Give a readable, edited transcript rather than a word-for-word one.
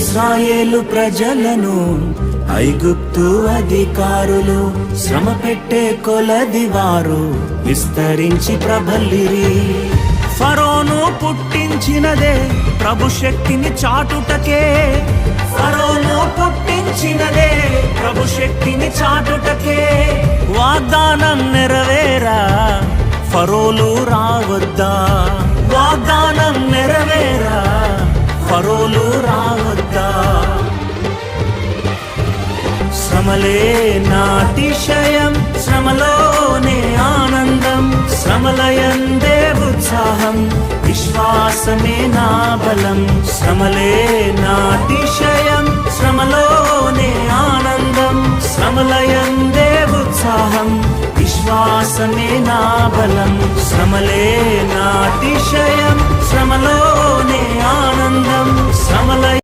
ఇశ్రాయేలు ప్రజలను ఐగుప్తు అధికారులు శ్రమ పెట్టే కొలది వారు విస్తరించి ప్రబలిరి. ఫరోను పుట్టించినదే ప్రభు శక్తిని చాటుటకే, ఫరోను పుట్టించినదే ప్రభు శక్తిని చాటుటకే. వాగ్దానం నెరవేరా ఫరోలు రావద్దా, వాగ్దానం నెరవేరా ఫరోలు రావద్దా. శ్రమలే నాతిశయం, శ్రమలోనే ఆనందం, శ్రమలయందే ఉత్సాహం, విశ్వాసమే నా బలం. శ్రమలే నాతిశయం, శ్రమలోనే ఆనందం, శ్రమలయందే ఉత్సాహం, విశ్వాసమే నా బలం. శ్రమలే నాతిశయం, శ్రమలోనే ఆనందం, శ్రమలయ